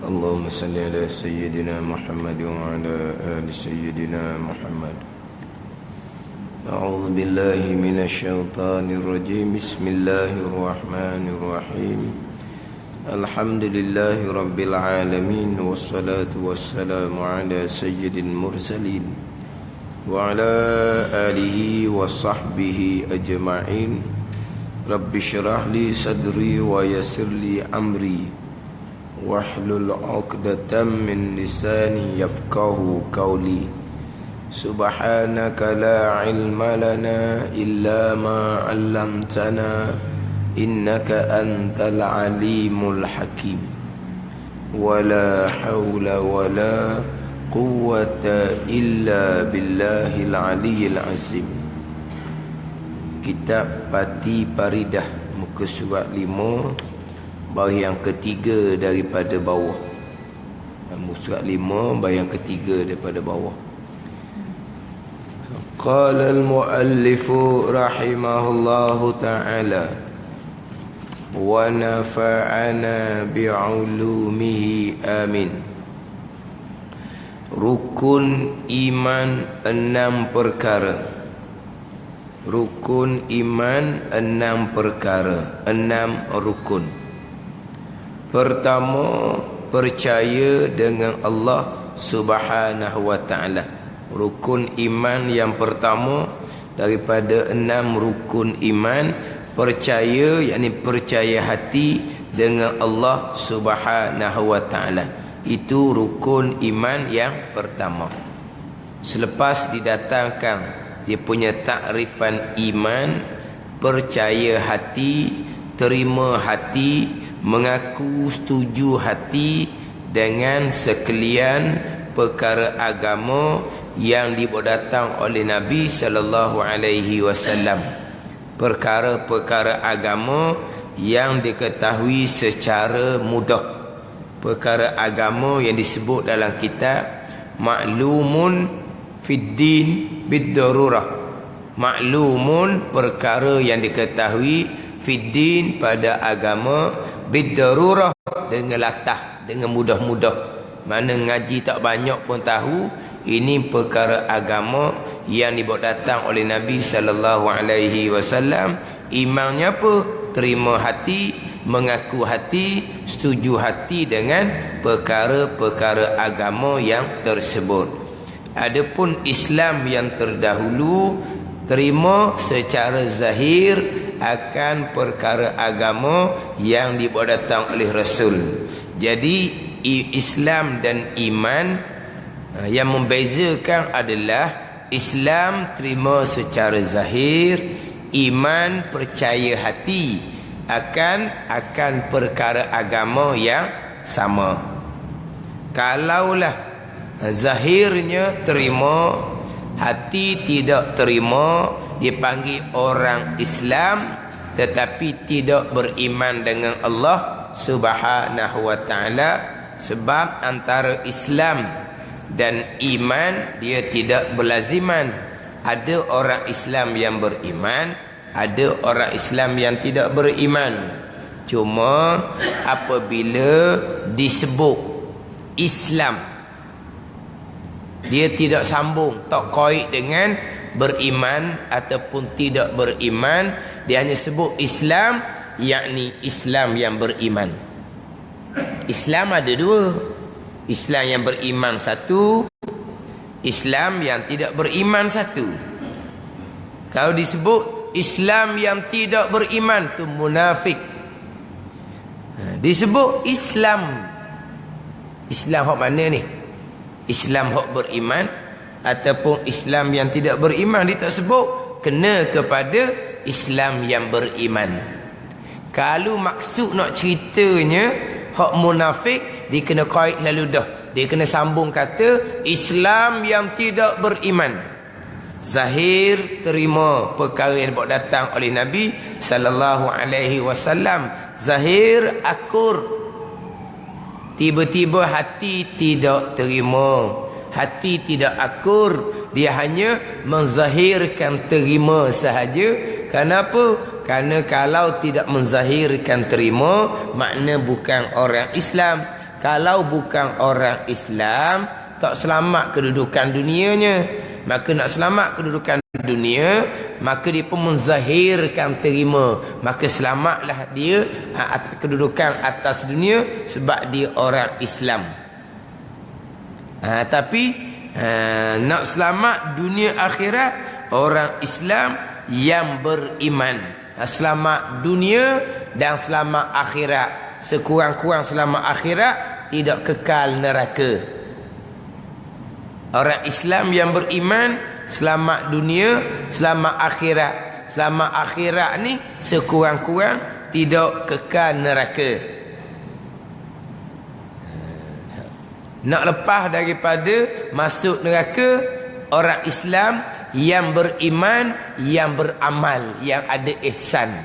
اللهم صل على سيدنا محمد وعلى آل سيدنا محمد. أعوذ بالله من الشيطان الرجيم. بسم الله الرحمن الرحيم. الحمد لله رب العالمين، والصلاة والسلام على سيد المرسلين وعلى آله وصحبه أجمعين. رب اشرح لي صدري ويسر لي أمري واحلل عقدة من لساني يفقه قولي. سبحانك لا علم لنا إلا ما علمتنا إنك أنت العليم الحكيم. ولا حول ولا قوة إلا بالله العلي العظيم. Kitab Pati Paridah, muka surat 5, baris yang ketiga daripada bawah. Muka surat 5, baris yang ketiga daripada bawah. Qala al-muallifu rahimahullahu ta'ala wa nafa'ana bi'ulumihi amin. Rukun iman 6 perkara. Rukun iman 6 perkara, 6 rukun. Pertama, percaya dengan Allah Subhanahu wa ta'ala. Rukun iman yang pertama daripada 6 rukun iman, percaya, yakni percaya hati dengan Allah Subhanahu wa ta'ala. Itu rukun iman yang pertama. Selepas didatangkan dia punya takrifan iman, percaya hati, terima hati, mengaku setuju hati dengan sekalian perkara agama yang dibawa datang oleh Nabi sallallahu alaihi wasallam. Perkara-perkara agama yang diketahui secara mudah. Perkara agama yang disebut dalam kitab ma'lumun fid din bid-darurah. Ma'lumun, perkara yang diketahui, fid din, pada agama, bid-darurah, dengan latah, dengan mudah-mudah. Mana ngaji tak banyak pun tahu. Ini perkara agama yang dibawa datang oleh Nabi sallallahu alaihi wasallam. Imannya apa? Terima hati, mengaku hati, setuju hati dengan perkara-perkara agama yang tersebut. Adapun Islam yang terdahulu, terima secara zahir akan perkara agama yang dibawa datang oleh Rasul. Jadi Islam dan iman yang membezakan adalah Islam terima secara zahir, iman percaya hati akan perkara agama yang sama. Kalaulah zahirnya terima, hati tidak terima, dipanggil orang Islam tetapi tidak beriman dengan Allah Subhanahu wa ta'ala. Sebab antara Islam dan iman dia tidak berlaziman. Ada orang Islam yang beriman, ada orang Islam yang tidak beriman. Cuma apabila disebut Islam, dia tidak sambung, tak kait dengan beriman ataupun tidak beriman. Dia hanya sebut Islam, yakni Islam yang beriman. Islam ada 2. Islam yang beriman 1, Islam yang tidak beriman 1. Kalau disebut Islam yang tidak beriman, tu munafik. Disebut Islam. Islam hak mana ni? Islam hak beriman ataupun Islam yang tidak beriman, dia tak sebut. Kena kepada Islam yang beriman. Kalau maksud nak ceritanya hak munafik, dia kena kait lalu dah. Dia kena sambung kata Islam yang tidak beriman. Zahir terima perkara yang dibawa datang oleh Nabi sallallahu alaihi wasallam. Zahir akur. Tiba-tiba hati tidak terima, hati tidak akur. Dia hanya menzahirkan terima sahaja. Kenapa? Kerana kalau tidak menzahirkan terima, makna bukan orang Islam. kalau bukan orang Islam tak selamat kedudukan dunianya. Maka nak selamat kedudukan dunia, maka dia pun menzahirkan terima, maka selamatlah dia kedudukan atas dunia sebab dia orang Islam. Tapi nak selamat dunia akhirat, orang Islam yang beriman. Selamat dunia dan selamat akhirat. Sekurang-kurang selamat akhirat, tidak kekal neraka. Orang Islam yang beriman, selamat dunia, selamat akhirat. Selamat akhirat ni sekurang-kurang tidak kekal neraka. Nak lepas daripada masuk neraka, orang Islam yang beriman, yang beramal, yang ada ihsan.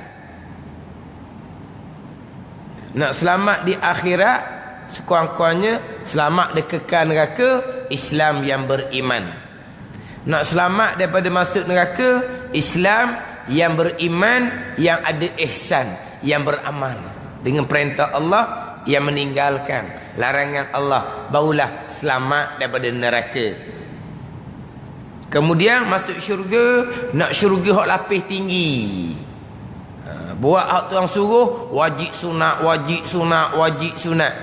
Nak selamat di akhirat, sekurang-kurangnya selamat dari kekal neraka, Islam yang beriman. Nak selamat daripada masuk neraka, Islam yang beriman, yang ada ihsan, yang beramal dengan perintah Allah, yang meninggalkan larangan Allah, barulah selamat daripada neraka. Kemudian masuk syurga, nak syurga hak lapis tinggi. Buat hak Tuhan suruh, wajib sunat, wajib sunat, wajib sunat.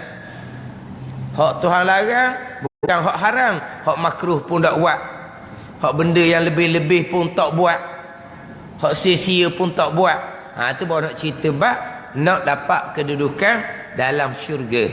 Hak Tuhan larang, bukan hak haram, hak makruh pun tak buat. Hak benda yang lebih-lebih pun tak buat. Hak sia-sia pun tak buat. Itu baru nak cerita bab nak dapat kedudukan dalam syurga.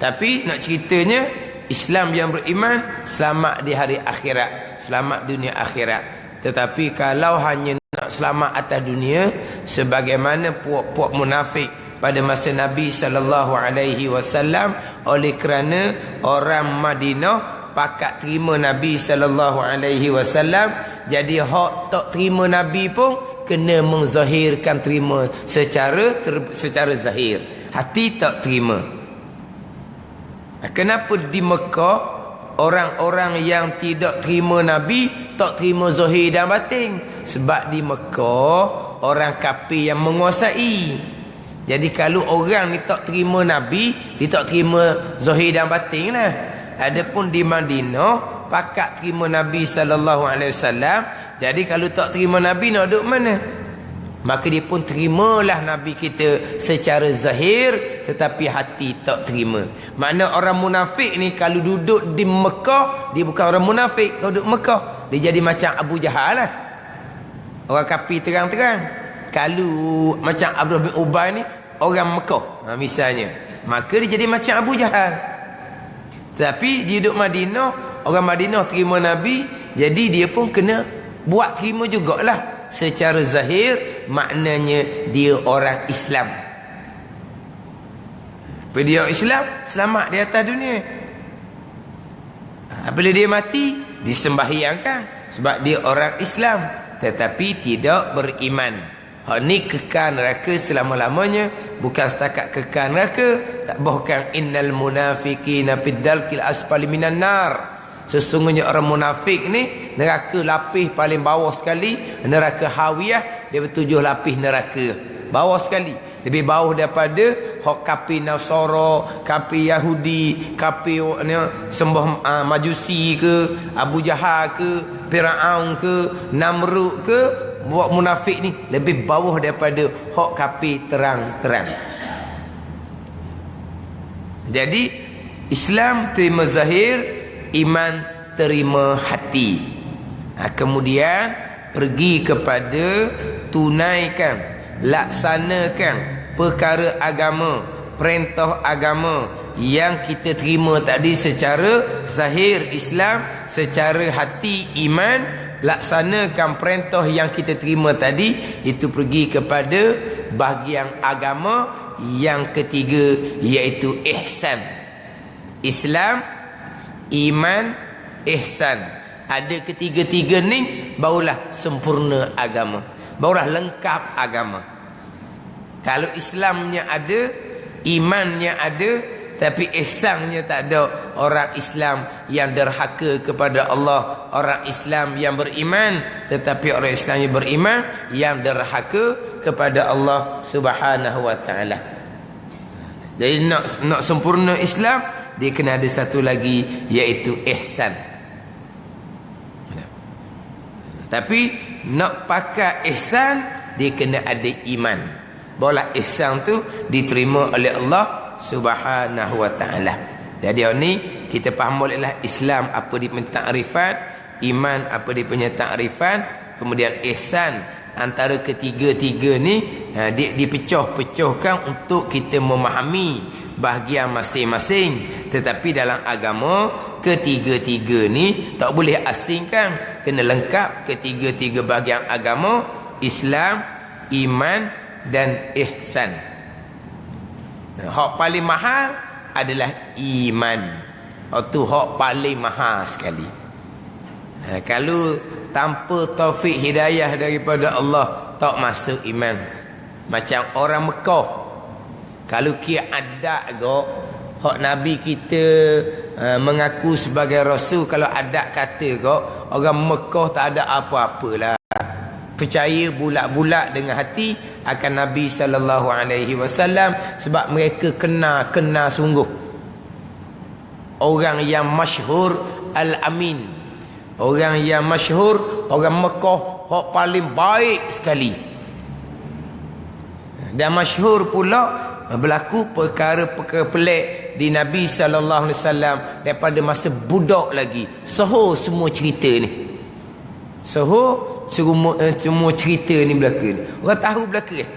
Tapi nak ceritanya, Islam yang beriman selamat di hari akhirat, selamat dunia akhirat. Tetapi kalau hanya nak selamat atas dunia, sebagaimana puak-puak munafik pada masa Nabi SAW, oleh kerana orang Madinah pakat terima Nabi SAW, jadi hak tak terima Nabi pun kena menzahirkan terima secara zahir, hati tak terima. Kenapa di Mekah orang-orang yang tidak terima Nabi tak terima zahir dan batin? Sebab di Mekah orang kafir yang menguasai. Jadi kalau orang ni tak terima Nabi, dia tak terima zahir dan batin lah. Adapun di Madinah pakat terima Nabi SAW. Jadi kalau tak terima Nabi, nak duduk mana? Maka dia pun terimalah Nabi kita secara zahir, tetapi hati tak terima. Makna orang munafik ni kalau duduk di Mekah, dia bukan orang munafik. Kalau duduk Mekah, dia jadi macam Abu Jahal lah. Orang kafir terang-terang. Kalau macam Abdullah bin Ubay ni orang Mekah, misalnya, maka dia jadi macam Abu Jahal. Tapi dia duduk Madinah, orang Madinah terima Nabi, jadi dia pun kena buat terima jugalah. Secara zahir maknanya dia orang Islam. Bila dia Islam, selamat di atas dunia. Bila dia mati, disembahyangkan sebab dia orang Islam, tetapi tidak beriman. Hak ni kekal neraka selama-lamanya. Bukan setakat kekal neraka, tak bahkan innal munafiqina fid dalkil asfali minan nar. Sesungguhnya orang munafik ni neraka lapis paling bawah sekali, neraka hawiyah, dia bertujuh lapis neraka bawah sekali, lebih bawah daripada hak kafir Nasara, kafir Yahudi, kafir sembah Majusi ke, Abu Jahal ke, Firaun ke, Namrud ke. Buat munafik ni lebih bawah daripada hak kafir terang-terang. Jadi Islam terima zahir, iman terima hati. Kemudian pergi kepada tunaikan, laksanakan perkara agama, perintah agama yang kita terima tadi secara zahir Islam, secara hati iman. Laksanakan perintah yang kita terima tadi, itu pergi kepada bahagian agama yang ketiga, iaitu ihsan. Islam, iman, ihsan. Ada ketiga-tiga ni, barulah sempurna agama, barulah lengkap agama. Kalau Islamnya ada, imannya ada, tapi ihsannya tak ada, orang Islam yang derhaka kepada Allah, orang Islam yang beriman, tetapi orang Islam yang beriman yang derhaka kepada Allah Subhanahu wa taala. Jadi nak sempurna Islam, dia kena ada satu lagi, iaitu ihsan. Tapi nak pakai ihsan, dia kena ada iman. Barulah ihsan tu diterima oleh Allah Subhanahu wa taala. Jadi ni kita faham olehlah Islam apa dia punya takrifat, iman apa dia punya takrifat, kemudian ihsan. Antara ketiga-tiga ni dia dipecah-pecahkan untuk kita memahami bahagian masing-masing. Tetapi dalam agama, ketiga-tiga ni tak boleh asingkan, kena lengkap ketiga-tiga bahagian agama: Islam, iman dan ihsan. Hak paling mahal adalah iman. Itu hak paling mahal sekali. Kalau tanpa taufik hidayah daripada Allah, tak masuk iman. Macam orang Mekah, kalau kia adat gok, hak Nabi kita mengaku sebagai Rasul, kalau adat kata gok, orang Mekah tak ada apa-apalah, percaya bulat-bulat dengan hati akan Nabi SAW, sebab mereka kena sungguh. Orang yang masyhur Al-Amin, orang yang masyhur, orang Mekah hak paling baik sekali. Dan masyhur pula berlaku perkara-perkara pelik di Nabi SAW daripada masa budak lagi. Soho semua cerita ni. Soho semua cerita ni berlaku ni. Orang tahu berlaku eh?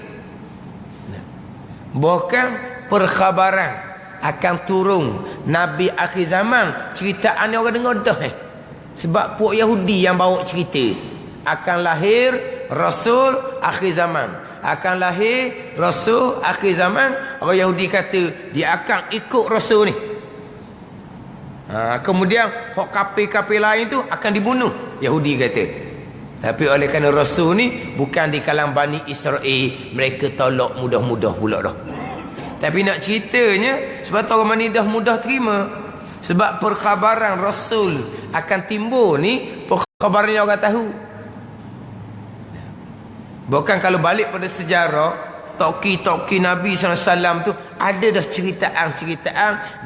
Bahkan perkhabaran akan turun Nabi akhir zaman, ceritaan orang dengar dah Sebab puak Yahudi yang bawa cerita, akan lahir Rasul akhir zaman, akan lahir Rasul akhir zaman. Orang Yahudi kata dia akan ikut Rasul ni. Kemudian hak kafir-kafir lain tu akan dibunuh, Yahudi kata. Tapi oleh kerana Rasul ni bukan di kalangan Bani Israel, mereka tolak mudah-mudah pula dah. Tapi nak ceritanya, sebab tu orang Bani dah mudah terima. Sebab perkhabaran Rasul akan timbul ni, perkhabarannya orang tahu. Bukan kalau balik pada sejarah, toki-toki Nabi SAW tu ada dah ceritaan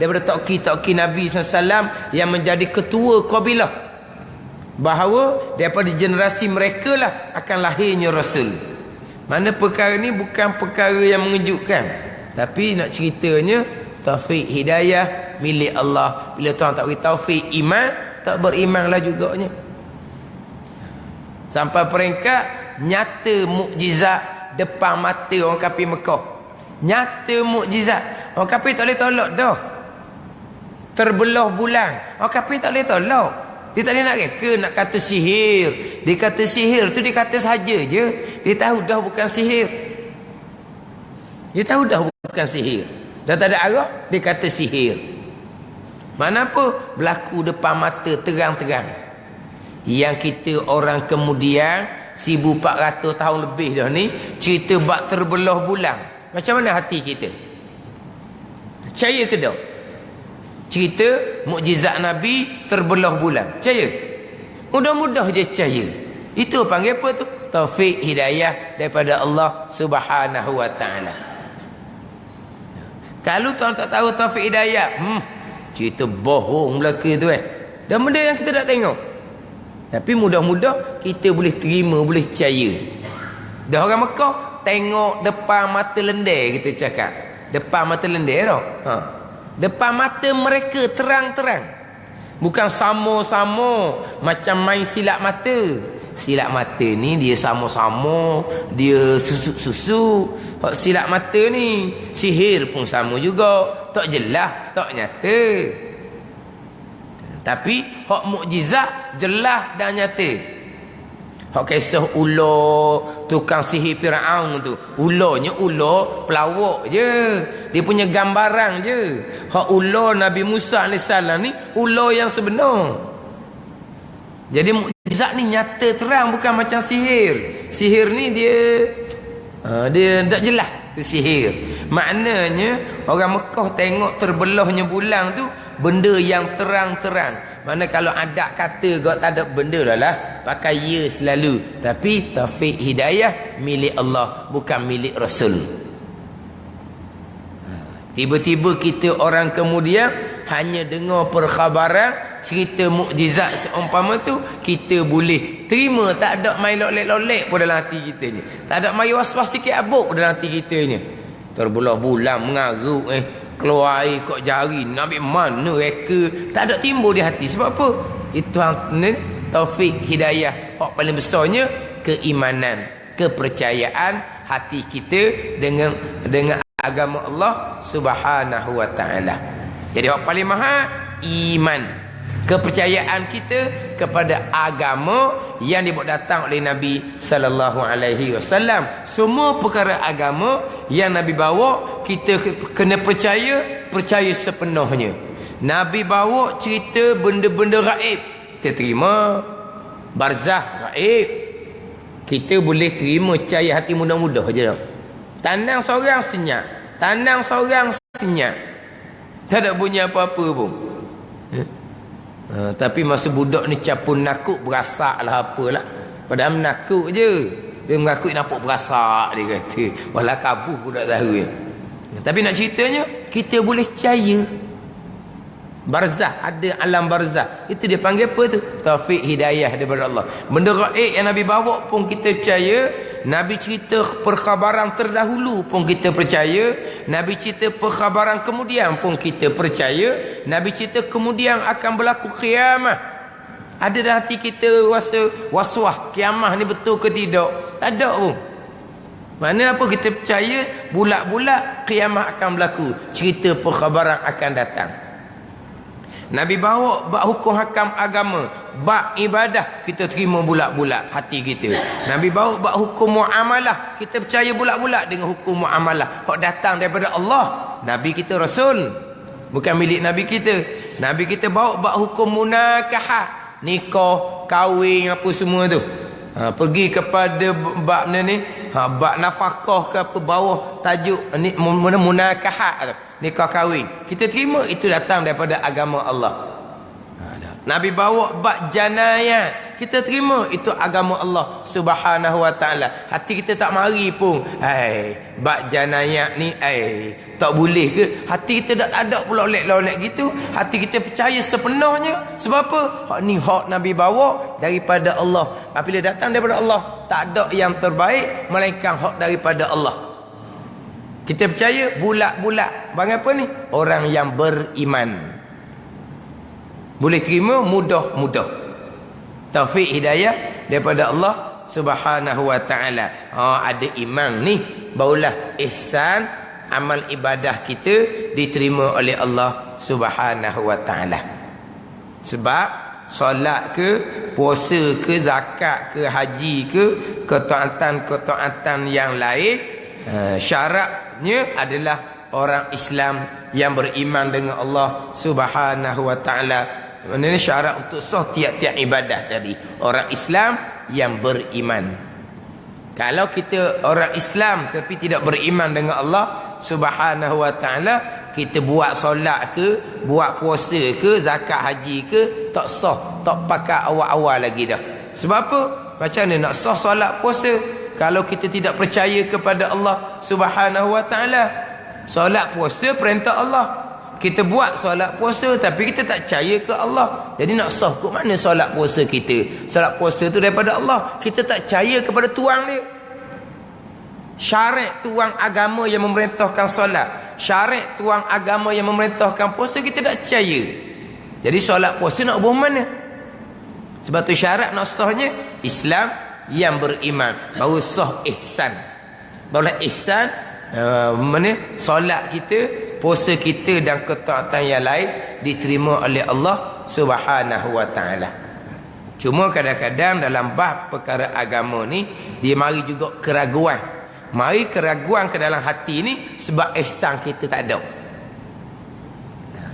daripada toki-toki Nabi SAW yang menjadi ketua kabilah, bahawa daripada generasi mereka lah akan lahirnya Rasul. Mana perkara ni bukan perkara yang mengejutkan, tapi nak ceritanya taufik hidayah milik Allah. Bila Tuhan tak beri taufik iman, tak berimanlah juganya. Sampai peringkat nyata mukjizat depan mata orang kafir Mekah. Nyata mukjizat. Orang kafir tak boleh tolak dah. Terbelah bulan, orang kafir tak boleh tolak. Dia tak boleh nak reka, nak kata sihir. Dia kata sihir tu, dia kata saja je. Dia tahu dah bukan sihir. Dia tahu dah bukan sihir. Dah tak ada arah, dia kata sihir. Mana apa? Berlaku depan mata terang-terang. Yang kita orang kemudian 1400 tahun lebih dah ni, cerita bab terbelah bulan. Macam mana hati kita? Percaya ke tak? Cerita mukjizat Nabi terbelah bulan. Percaya? Mudah-mudah je percaya. Itu panggil apa tu? Taufik hidayah daripada Allah Subhanahu wa taala. Kalau tuan tak tahu taufik hidayah, cerita bohong belaka tu dan benda yang kita tak tengok. Tapi mudah-mudah kita boleh terima, boleh percaya. Dah orang Mekah tengok depan mata lendek, kita cakap. Depan mata lendek tau. Depan mata mereka terang-terang. Bukan sama-sama macam main silap mata. Silap mata ni dia sama-sama, dia susuk-susuk. Hak silap mata ni, sihir pun sama juga. Tak jelas, tak nyata. Tapi hak mukjizat jelas dan nyata. Hak kisah ular tukang sihir Firaun tu, ularnya ular pelawak je, dia punya gambaran je. Hak ular Nabi Musa AS ni ular yang sebenar. Jadi mukjizat ni nyata terang, bukan macam sihir. Sihir ni dia tak jelas tu sihir. Maknanya orang Mekah tengok terbelahnya bulan tu benda yang terang-terang. Mana kalau adat kata kau tak ada benda dah lah, pakai ya selalu. Tapi taufik hidayah milik Allah, bukan milik Rasul. Tiba-tiba kita orang kemudian hanya dengar perkhabaran, cerita mukjizat seumpama tu, kita boleh terima, tak ada main lolek-lolek pun dalam hati kita ni. Tak ada main was-was sikit abuk pun dalam hati kita ni. Terbelah-bulan mengaruk keluar air kat jari, nak ambil mana reka, tak ada timbul di hati. Sebab apa? Itu taufik hidayah. Hak paling besarnya keimanan, kepercayaan hati kita dengan agama Allah Subhanahu wa taala. Jadi hak paling mahal iman, kepercayaan kita kepada agama yang dibawa datang oleh Nabi sallallahu alaihi wasallam. Semua perkara agama yang Nabi bawa, kita kena percaya sepenuhnya. Nabi bawa cerita benda-benda gaib, kita terima. Barzah gaib, kita boleh terima, percaya hati mudah-mudah je dah. Tanang seorang senyap, tanang seorang senyap, tak ada bunyi apa-apa pun. Tapi masa budak ni capun nakuk, berasak lah apalah. Padahal menakuk je, dia mengaku nampak berasak, dia kata. Walau kabuh pun tak tahu ya. Tapi nak ceritanya, kita boleh percaya. Barzah, ada alam barzah. Itu dia panggil apa tu? Taufik hidayah daripada Allah. Benda gaib yang Nabi bawa pun kita percaya. Nabi cerita perkhabaran terdahulu pun kita percaya. Nabi cerita perkhabaran kemudian pun kita percaya. Nabi cerita kemudian akan berlaku kiamah. Ada dalam hati kita rasa waswah, kiamah ni betul ke tidak? Tak ada pun. Mana apa kita percaya bulat-bulat kiamah akan berlaku. Cerita perkhabaran akan datang. Nabi bawa bab hukum hakam agama, bab ibadah, kita terima bulat-bulat hati kita. Nabi bawa bab hukum muamalah, kita percaya bulat-bulat dengan hukum muamalah hak datang daripada Allah. Nabi kita rasul, bukan milik Nabi kita. Nabi kita bawa bab hukum munakahah, nikah, kahwin apa semua tu. Pergi kepada bab ni, bab nafkah ke apa, bawah tajuk ni munakahah tu, nikah kahwin. Kita terima itu datang daripada agama Allah. Nabi bawa bab janayat, kita terima itu agama Allah Subhanahu wa taala. Hati kita tak mari pun, bab janayat ni tak boleh ke? Hati kita tak ada pula lolek-lolek gitu. Hati kita percaya sepenuhnya. Sebab apa? Hak ni hak Nabi bawa daripada Allah. Apabila datang daripada Allah, tak ada yang terbaik melainkan hak daripada Allah. Kita percaya bulat-bulat. Bang apa ni? Orang yang beriman boleh terima mudah-mudah. Taufik hidayah daripada Allah Subhanahu wa taala. Ada iman ni, barulah ihsan, amal ibadah kita diterima oleh Allah Subhanahu wa taala. Sebab solat ke, puasa ke, zakat ke, haji ke, ketaatan-ketaatan yang lain, syaratnya adalah orang Islam yang beriman dengan Allah Subhanahu wa taala. Ini syarat untuk sah tiap-tiap ibadah tadi. Orang Islam yang beriman. Kalau kita orang Islam tapi tidak beriman dengan Allah Subhanahu wa taala, kita buat solat ke, buat puasa ke, zakat haji ke, tak sah, tak pakai awal-awal lagi dah. Sebab apa? Macam mana nak sah solat puasa kalau kita tidak percaya kepada Allah Subhanahu wa taala? Solat puasa perintah Allah. Kita buat solat puasa tapi kita tak percaya ke Allah. Jadi nak sah ke mana solat puasa kita? Solat puasa tu daripada Allah. Kita tak percaya kepada tuang dia. Syarat tuang agama yang memerintahkan solat, syarat tuang agama yang memerintahkan puasa, kita tak percaya. Jadi solat puasa nak buat mana? Sebab tu syarat nak sahnya Islam yang beriman. Baru sah ihsan. Barulah ihsan, solat kita, puasa kita dan ketaatan yang lain diterima oleh Allah Subhanahu wa taala. Cuma kadang-kadang dalam bab perkara agama ni, dia mari juga keraguan. Mari keraguan ke dalam hati ni sebab ihsan kita tak ada.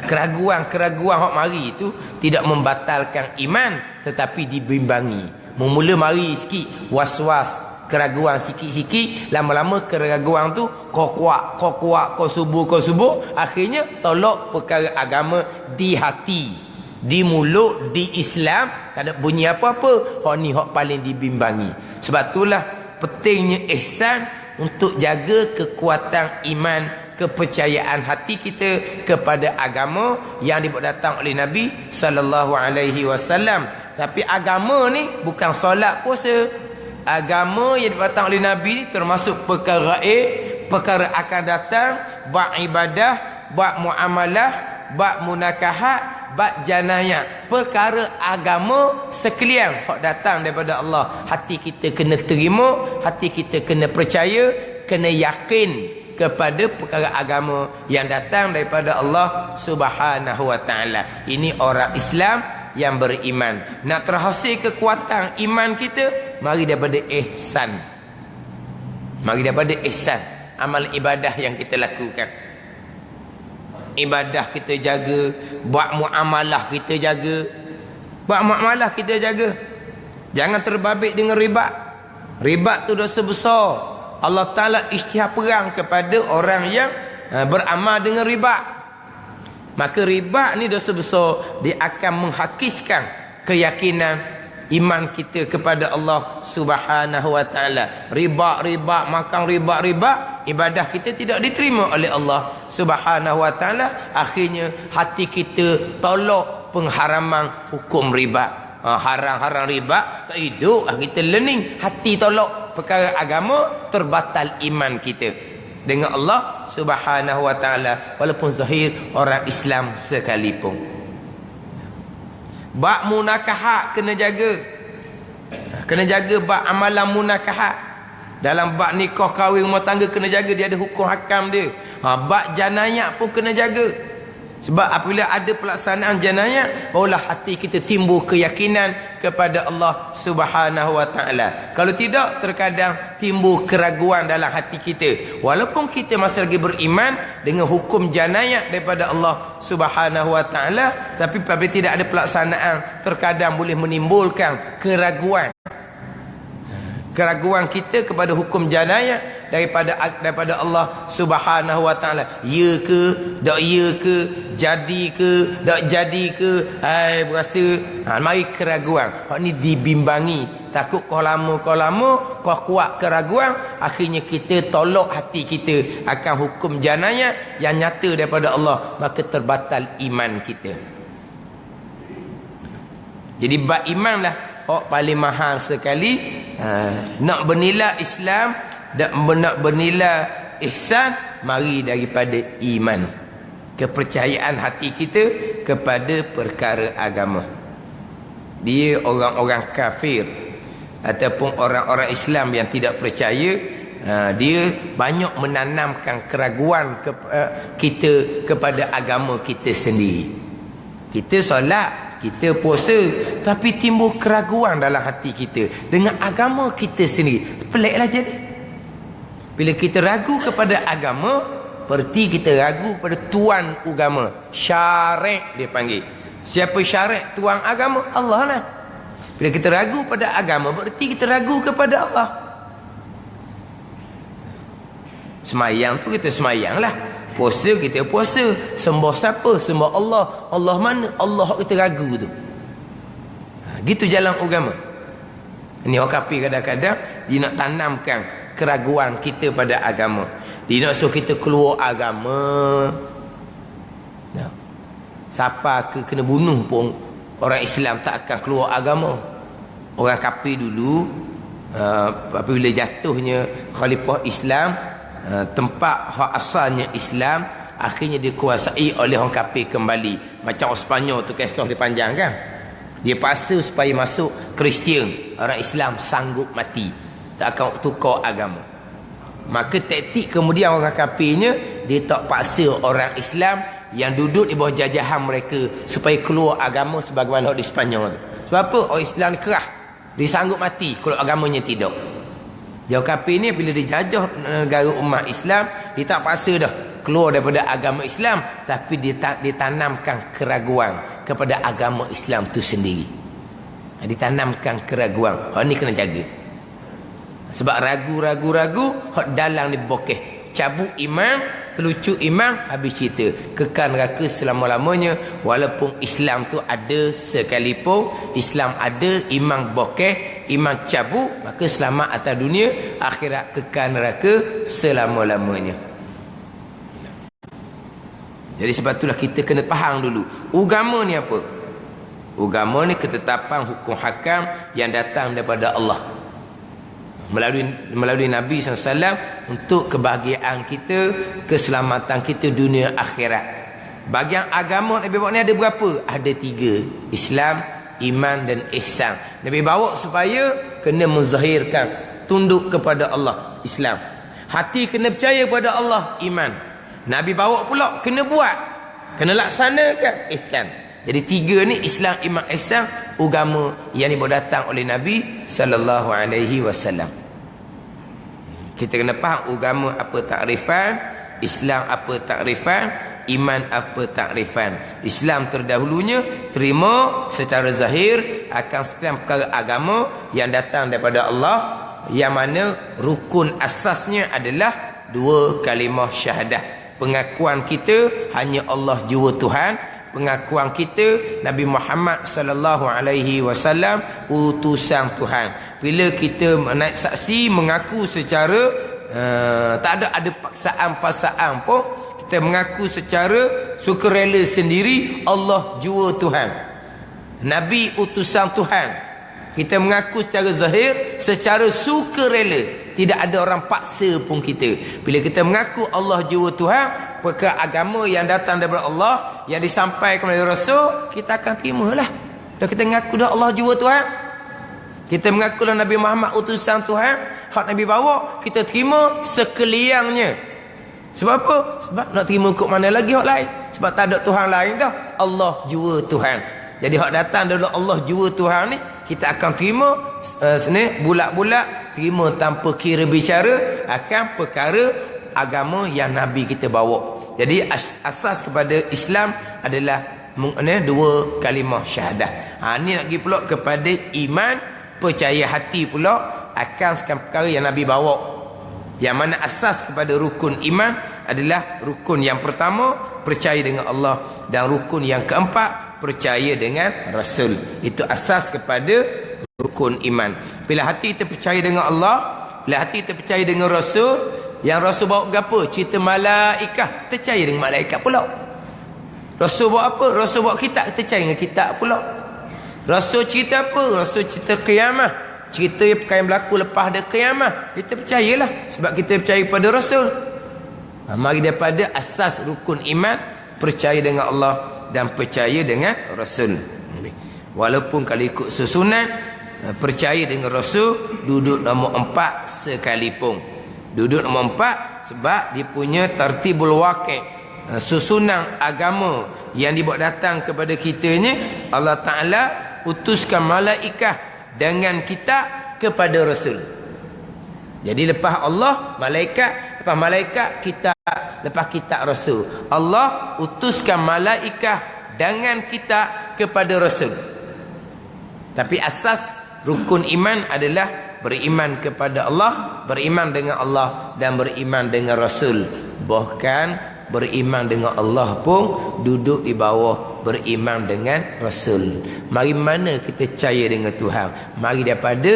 Keraguan-keraguan hak mari itu tidak membatalkan iman, tetapi dibimbangi. Mula mari sikit was-was, keraguan sikit-sikit, lama-lama keraguan tu kau kuat, kau subuh, akhirnya tolak perkara agama di hati, di mulut, di Islam, tak ada bunyi apa-apa. Hak ni hak paling dibimbangi. Sebab itulah pentingnya ihsan untuk jaga kekuatan iman kepercayaan hati kita kepada agama yang dibawa datang oleh Nabi sallallahu alaihi wasallam. Tapi agama ni bukan solat puasa. Agama yang dibawa datang oleh Nabi termasuk perkara perkara akan datang, bab ibadah, bab muamalah, bab munakahat, bab janayah. Perkara agama sekalian hak datang daripada Allah. Hati kita kena terima, hati kita kena percaya, kena yakin kepada perkara agama yang datang daripada Allah Subhanahu wa taala. Ini orang Islam yang beriman. Nak terhasil kekuatan iman kita, mari daripada ihsan. Mari daripada ihsan, amal ibadah yang kita lakukan. Ibadah kita jaga, buat muamalah kita jaga. Buat muamalah kita jaga. Jangan terbabit dengan riba. Riba tu dosa besar. Allah Ta'ala isytihar perang kepada orang yang beramal dengan riba. Maka riba ni dosa besar. Dia akan menghakiskan keyakinan iman kita kepada Allah Subhanahu wa Ta'ala. Riba, makan riba, ibadah kita tidak diterima oleh Allah Subhanahu wa Ta'ala. Akhirnya hati kita tolak pengharaman hukum riba. Haram riba, tak hidup, kita learning, hati tolak perkara agama, terbatal iman kita dengan Allah Subhanahu wa taala, walaupun zahir orang Islam sekalipun. Bab munakahat kena jaga. Kena jaga bab amalan munakahat. Dalam bab nikah kahwin rumah tangga kena jaga, dia ada hukum hakam dia. Bab janayah pun kena jaga. Sebab apabila ada pelaksanaan janayah, barulah hati kita timbul keyakinan kepada Allah Subhanahu wa taala. Kalau tidak, terkadang timbul keraguan dalam hati kita. Walaupun kita masih lagi beriman dengan hukum janayah daripada Allah Subhanahu wa taala, tapi apabila tidak ada pelaksanaan, terkadang boleh menimbulkan keraguan. Keraguan kita kepada hukum janayah daripada Allah Subhanahu wa taala. Ya ke, tak ya ke, jadi ke, tak jadi ke, berasa mari keraguan. Hak ni dibimbangi, takut kau lama kau kuat keraguan, akhirnya kita tolak hati kita akan hukum janayah yang nyata daripada Allah, maka terbatal iman kita. Jadi bab iman lah paling mahal sekali. Nak bernilai Islam dan nak bernilai ihsan, mari daripada iman, kepercayaan hati kita kepada perkara agama. Dia orang-orang kafir ataupun orang-orang Islam yang tidak percaya, dia banyak menanamkan keraguan kita kepada agama kita sendiri. Kita solat, kita puasa, tapi timbul keraguan dalam hati kita dengan agama kita sendiri. Peliklah jadi. Bila kita ragu kepada agama, berarti kita ragu kepada tuan agama. Syarik dia panggil. Siapa syarik tuan agama? Allah lah. Bila kita ragu pada agama, berarti kita ragu kepada Allah. Semayang tu kita semayang lah. Puasa kita puasa. Sembah siapa? Sembah Allah. Allah mana? Allah kita ragu tu. Gitu jalan agama. Ini orang kafir kadang-kadang dia nak tanamkan keraguan kita pada agama. Dia nak suruh kita keluar agama. Siapa kena bunuh pun orang Islam tak akan keluar agama. Orang kafir dulu, apabila jatuhnya khalifah Islam, tempat hak asalnya Islam, akhirnya dikuasai oleh orang kafir kembali. Macam orang Sepanyol tu, kisah dia panjang kan. Dia paksa supaya masuk Kristian. Orang Islam sanggup mati, tak akan tukar agama. Maka taktik kemudian orang kafirnya, dia tak paksa orang Islam yang duduk di bawah jajahan mereka supaya keluar agama sebagaimana di Sepanyol tu. Sebab apa? Orang Islam ni kerah, dia sanggup mati kalau agamanya tidak. Jauh kafir ni bila dijajah negara umat Islam, dia tak paksa dah keluar daripada agama Islam, tapi dia ditanamkan keraguan kepada agama Islam tu sendiri. Ditanamkan keraguan. Hak ni kena jaga. Sebab ragu, hak dalam ni bokeh. Cabut iman, terlucut iman, habis cerita. Kekal neraka selama-lamanya. Walaupun Islam tu ada sekalipun, Islam ada, iman bokeh, iman cabut, maka selamat atas dunia, akhirat kekal neraka selama-lamanya. Jadi sebab itulah kita kena faham dulu agama ni apa. Agama ni ketetapan hukum hakam yang datang daripada Allah melalui Nabi SAW untuk kebahagiaan kita, keselamatan kita dunia akhirat. Bagian agama Nabi bawa ni ada berapa? Ada 3. Islam, iman dan ihsan. Nabi bawa supaya kena menzahirkan tunduk kepada Allah, Islam. Hati kena percaya kepada Allah, iman. Nabi bawa pula kena buat, kena laksanakan, ihsan. Jadi 3 ni, Islam, iman, ihsan, agama yang dibawa datang oleh Nabi sallallahu alaihi wasallam. Kita kena faham agama apa takrifan, Islam apa takrifan, iman apa takrifan. Islam terdahulunya terima secara zahir akan sekalian perkara agama yang datang daripada Allah, yang mana rukun asasnya adalah 2 kalimah syahadah. Pengakuan kita hanya Allah jua Tuhan, pengakuan kita Nabi Muhammad sallallahu alaihi wasallam utusan Tuhan. Bila kita naik saksi mengaku secara tak ada paksaan-paksaan pun, kita mengaku secara sukarela sendiri Allah jua Tuhan, Nabi utusan Tuhan. Kita mengaku secara zahir, secara sukarela, tidak ada orang paksa pun kita. Bila kita mengaku Allah jua Tuhan, perkara agama yang datang daripada Allah, yang disampaikan oleh Rasul, kita akan terimalah. Dah kita mengaku dah Allah jua Tuhan, kita mengaku dah Nabi Muhammad utusan Tuhan, hak Nabi bawa, kita terima sekaliannya. Sebab apa? Sebab nak terima kok mana lagi hak lain? Sebab tak ada Tuhan lain dah, Allah jua Tuhan. Jadi hak datang daripada Allah jua Tuhan ni, kita akan terima sini bulat-bulat, terima tanpa kira bicara akan perkara agama yang Nabi kita bawa. Jadi asas kepada Islam adalah 2 kalimah syahadah. Ni nak pergi pula kepada iman, percaya hati pula akan sekian perkara yang Nabi bawa. Yang mana asas kepada rukun iman adalah rukun yang pertama, percaya dengan Allah, dan rukun yang keempat, percaya dengan Rasul. Itu asas kepada rukun iman. Bila hati kita percaya dengan Allah, bila hati kita percaya dengan Rasul, yang Rasul bawa apa? Cerita malaikat, percaya dengan malaikat pula. Rasul bawa apa? Rasul bawa kitab, percaya dengan kitab pula. Rasul cerita apa? Rasul cerita kiamat, cerita yang berlaku lepas ada kiamat, kita percayalah sebab kita percaya kepada Rasul. Mari daripada asas rukun iman, percaya dengan Allah dan percaya dengan Rasul. Walaupun kalau ikut susunan, percaya dengan Rasul duduk nombor 4 sekalipun. Duduk nombor 4 sebab dia punya tartibul waqi', susunan agama yang dibawa datang kepada kitanya. Allah Ta'ala utuskan malaikat dengan kitab kepada Rasul. Jadi lepas Allah malaikat, lepas malaikat kitab, lepas kitab Rasul. Allah utuskan malaikat dengan kitab kepada Rasul. Tapi asas rukun iman adalah beriman kepada Allah, beriman dengan Allah dan beriman dengan Rasul. Bahkan beriman dengan Allah pun duduk di bawah beriman dengan Rasul. Mari mana kita percaya dengan Tuhan? Mari daripada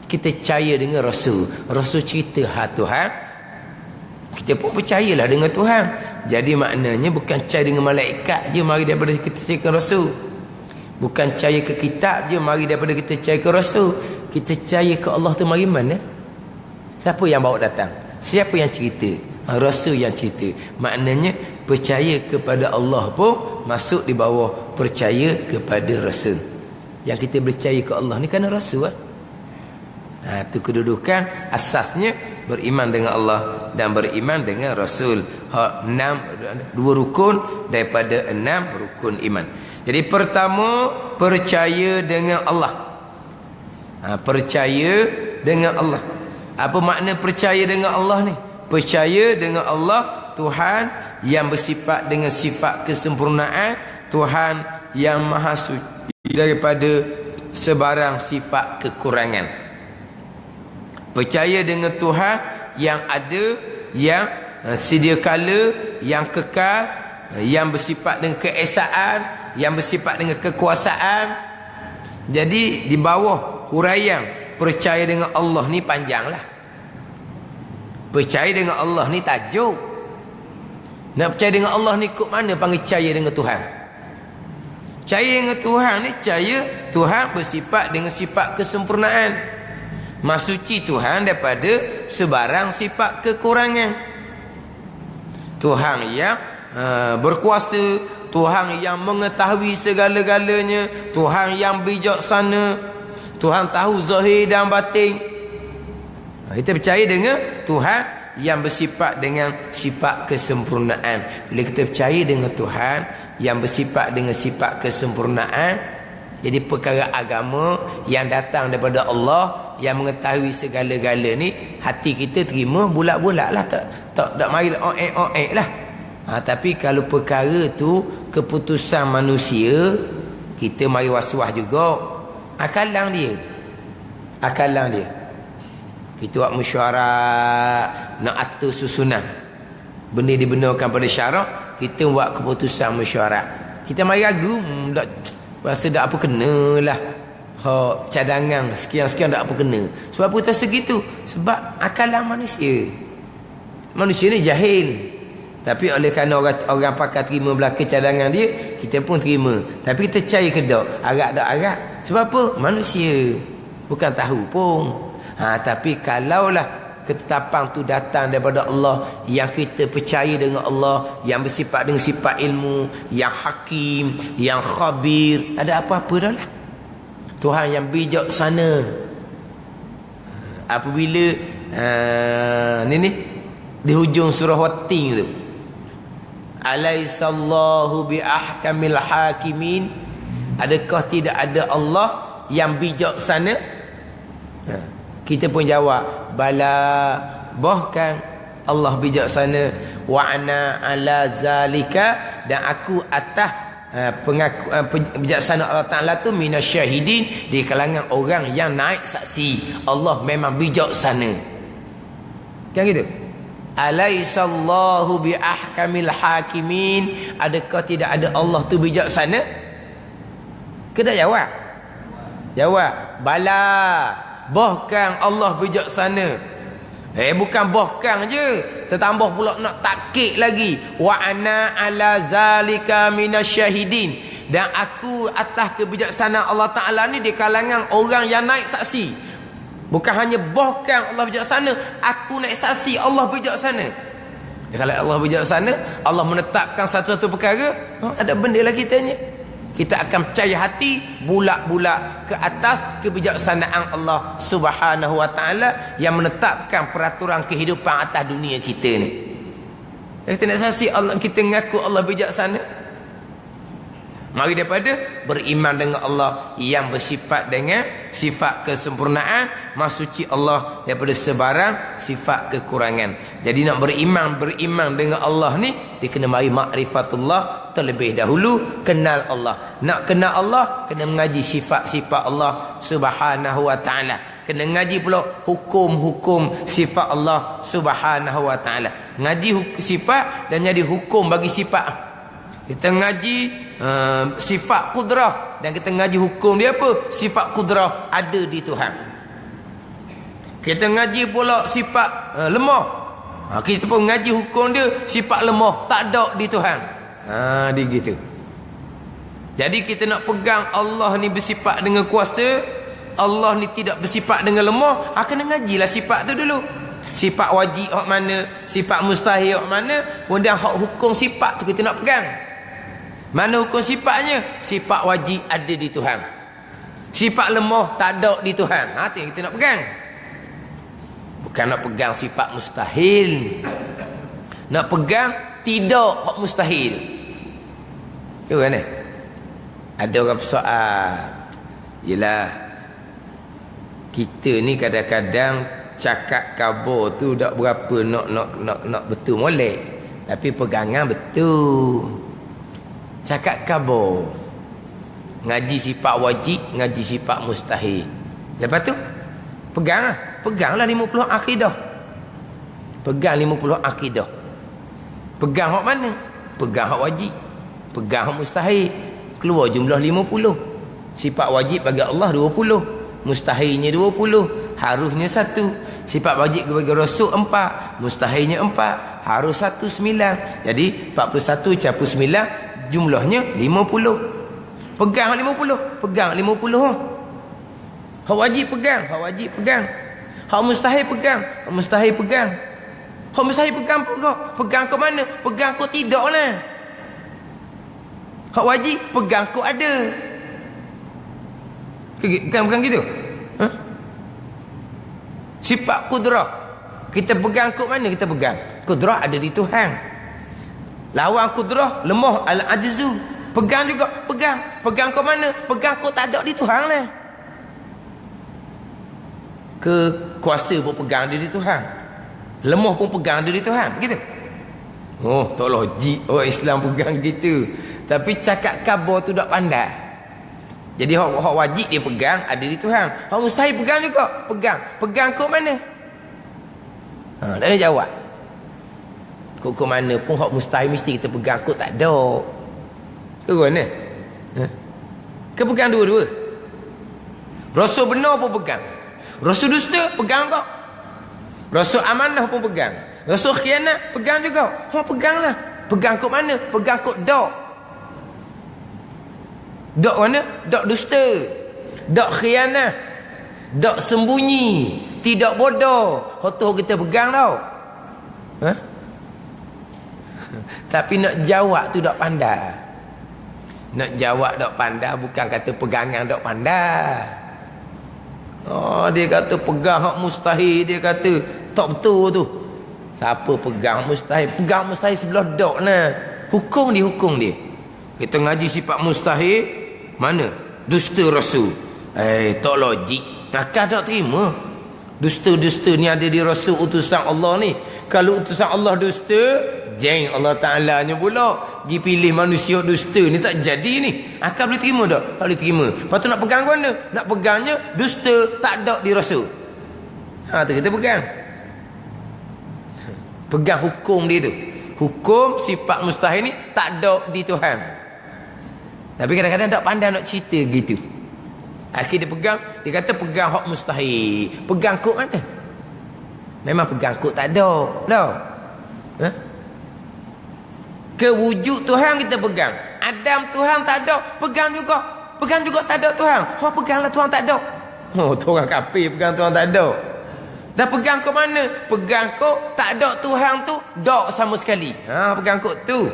kita percaya dengan Rasul. Rasul cerita Tuhan, kita pun percayalah dengan Tuhan. Jadi maknanya bukan percaya dengan malaikat je, mari daripada kita percaya ke Rasul. Bukan percaya ke kitab je, mari daripada kita percaya ke Rasul. Kita percaya ke Allah tu mari mana? Siapa yang bawa datang? Siapa yang cerita? Rasul yang cerita. Maknanya percaya kepada Allah pun masuk di bawah percaya kepada Rasul. Yang kita percaya ke Allah ni kerana Rasul kan? Itu kedudukan asasnya beriman dengan Allah dan beriman dengan Rasul. 2 rukun daripada 6 rukun iman. Jadi pertama, percaya dengan Allah. Percaya dengan Allah. Apa makna percaya dengan Allah ni? Percaya dengan Allah, Tuhan yang bersifat dengan sifat kesempurnaan, Tuhan yang maha suci daripada sebarang sifat kekurangan. Percaya dengan Tuhan yang ada, yang sedia kala, yang kekal, yang bersifat dengan keesaan, yang bersifat dengan kekuasaan. Jadi di bawah huraian percaya dengan Allah ni panjanglah. Percaya dengan Allah ni tajuk. Nak percaya dengan Allah ni kok mana panggil percaya dengan Tuhan? Percaya dengan Tuhan ni percaya Tuhan bersifat dengan sifat kesempurnaan. Masuci Tuhan daripada sebarang sifat kekurangan. Tuhan yang berkuasa, Tuhan yang mengetahui segala-galanya, Tuhan yang bijaksana, Tuhan tahu zahir dan batin. Kita percaya dengan Tuhan yang bersifat dengan sifat kesempurnaan. Bila kita percaya dengan Tuhan yang bersifat dengan sifat kesempurnaan, jadi perkara agama yang datang daripada Allah yang mengetahui segala-gala ni, hati kita terima bulat-bulat lah, tak mari oek lah. Tapi kalau perkara tu keputusan manusia, kita mari was-was juga. Akalang dia kita buat mesyuarat nak atur susunan, benda dibenarkan pada syarak, kita buat keputusan mesyuarat. Kita mari ragu, rasa tak apa kena lah, cadangan sekian-sekian tak apa kena. Sebab apa kita segitu? Sebab akalan manusia ni jahil. Tapi oleh kerana orang pakai terima belaka cadangan dia, kita pun terima. Tapi kita cari ke tak? Arak tak arak? Sebab apa? Manusia bukan tahu pun. Tapi kalaulah ketetapan tu datang daripada Allah, yang kita percaya dengan Allah yang bersifat dengan sifat ilmu, yang hakim, yang khabir, ada apa-apa dah lah. Tuhan yang bijaksana. Apabila ni di hujung surah Watin tu, alaisallahu bi ahkamil hakimin, adakah tidak ada Allah yang bijaksana? Kita pun jawab, bala, bahkan Allah bijaksana. Wa ana ala zalika, dan aku atas bijaksana Allah Ta'ala tu minasyahidin, di kalangan orang yang naik saksi Allah memang bijaksana. Kan gitu? Alaisallahu bi ahkamil hakimin, adakah tidak ada Allah tu bijaksana? Kita jawab, bala, bahkan Allah bijaksana. Bukan bahkan je, tertambah pula nak takkid lagi, wa ana ala zalika minasyahidin, dan aku atas kebijaksanaan Allah Ta'ala ni di kalangan orang yang naik saksi. Bukan hanya bahkan Allah bijaksana, aku naik saksi Allah bijaksana. Kalau Allah bijaksana, Allah menetapkan satu-satu perkara, ada benda lagi tanya, kita akan percaya hati bulat-bulat ke atas kebijaksanaan Allah Subhanahu wa Ta'ala yang menetapkan peraturan kehidupan atas dunia kita ni. Kita nak saksi Allah, kita mengaku Allah bijaksana. Mari daripada beriman dengan Allah yang bersifat dengan sifat kesempurnaan, masuci Allah daripada sebarang sifat kekurangan. Jadi nak beriman dengan Allah ni, dia kena mari makrifatullah terlebih dahulu, kenal Allah. Nak kenal Allah, kena mengaji sifat-sifat Allah Subhanahu wa Ta'ala. Kena ngaji pula hukum-hukum sifat Allah Subhanahu wa Ta'ala. Ngaji sifat dan jadi hukum bagi sifat. Kita ngaji sifat kudrah, dan kita ngaji hukum dia apa? Sifat kudrah ada di Tuhan. Kita ngaji pula sifat lemah, kita pun ngaji hukum dia sifat lemah tak ada di Tuhan. Dia gitu. Jadi kita nak pegang Allah ni bersifat dengan kuasa, Allah ni tidak bersifat dengan lemah, kena ngajilah sifat tu dulu. Sifat wajib hak mana, sifat mustahil hak mana, kemudian hak hukum sifat tu kita nak pegang. Mana hukum sifatnya? Sifat wajib ada di Tuhan, sifat lemah tak ada di Tuhan. Itu yang kita nak pegang. Bukan nak pegang sifat mustahil, nak pegang tidak hak mustahil. Tu kan ada orang soal, yelah kita ni kadang-kadang cakap khabar tu tak berapa nak betul molek, tapi pegangan betul. Cakap khabar, ngaji sifat wajib, ngaji sifat mustahil. Lepas tu peganglah 50 akidah. Pegang 50 akidah. Pegang hak mana? Pegang hak wajib, pegang hak mustahil. Keluar jumlah 50. Sifat wajib bagi Allah 20, mustahilnya 20, harusnya 1. Sifat wajib bagi Rasul 4, mustahilnya 4, harus 19. Jadi 41 campur 9 jumlahnya 50. Pegang 50, pegang 50. Hak wajib pegang, hak wajib pegang. Hak mustahil pegang, hak mustahil pegang. Hak mustahil pegang pokok. Pegang ke mana? Pegang kau tidaklah. Hak wajib pegang kau ada. Bukan gitu? Ha? Sifat kudrah. Kita pegang kau mana kita pegang? Kudrah ada di Tuhan. Lawan kudrah lemah al-ajzu. Pegang juga, pegang. Pegang kau mana? Pegang kau tak ada di Tuhan lah. Kuasa pun pegang dia di Tuhan. Lemah pun pegang dia di Tuhan. Gitu. Oh, tak logik. Oh, Islam pegang gitu. Tapi cakap khabar tu tak pandai. Jadi hak wajib dia pegang ada di Tuhan. Hak mustahil pegang juga. Pegang. Pegang kau mana? Tak ada jawab. Kau mana pun hak mustahil mesti kita pegang. Kau tak ada. Kau mana? Kau pegang dua-dua. Rasul benar pun pegang. Rasul dusta pegang kau. Rasul amanah pun pegang. Rasul khianat pegang juga. Hak peganglah. Pegang kau mana? Pegang kau dok. Dok mana? Dok dusta. Dok khianat. Dok sembunyi. Tidak bodoh. Hotoh kita pegang tau. Ha? Tapi nak jawab tu tak pandai. Nak jawab tak pandai bukan kata pegangan tak pandai. Oh, dia kata pegang hak mustahil. Dia kata tak betul tu. Siapa pegang mustahil? Pegang mustahil sebelah dok lah. Hukum dia. Kita ngaji sifat mustahil. Mana? Dusta Rasul. Tak logik. Akal tak terima. Dusta-dusta ni ada di Rasul utusan Allah ni. Kalau utusan Allah dusta, jeng Allah Ta'ala nya pula pergi pilih manusia dusta ni tak jadi ni. Akal boleh terima tak? Tak boleh terima. Lepas tu nak pegang mana? Nak pegangnya dusta tak ada di Rasul. Tu kita pegang. Pegang hukum dia tu. Hukum sifat mustahil ni tak ada di Tuhan. Tapi kadang-kadang tak pandai nak cerita gitu. Akhir dia pegang, dia kata pegang hak mustahil. Pegang kod mana? Memang pegang kod tak ada. Dah. Ha? Kewujud Tuhan kita pegang. Adam Tuhan tak ada, pegang juga. Pegang juga tak ada Tuhan. Hak peganglah Tuhan tak ada. Oh, tu orang kafir pegang Tuhan tak ada. Dah pegang kod mana? Pegang kod tak ada Tuhan tu, dok sama sekali. Pegang kod tu.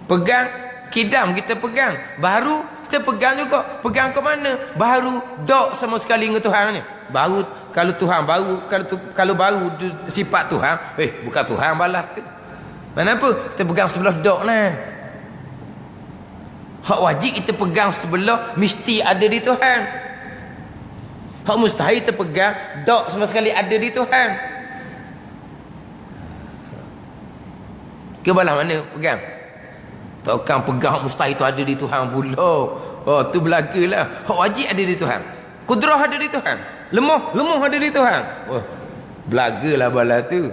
Pegang kidam kita pegang. Baru kita pegang juga. Pegang ke mana? Baru dok sama sekali dengan Tuhan ni. Baru kalau Tuhan baru kalau baru sifat Tuhan, bukan Tuhan balas tu. Kenapa? Kita pegang sebelah dok lah. Hak wajib kita pegang sebelah mesti ada di Tuhan. Hak mustahil kita pegang dok sama sekali ada di Tuhan. Ke belah mana pegang? Takkan pegang hak mustahil tu ada di Tuhan pula. Oh, tu belagalah. Hak wajib ada di Tuhan. Kudrah ada di Tuhan. Lemah ada di Tuhan. Oh, belagalah bala tu.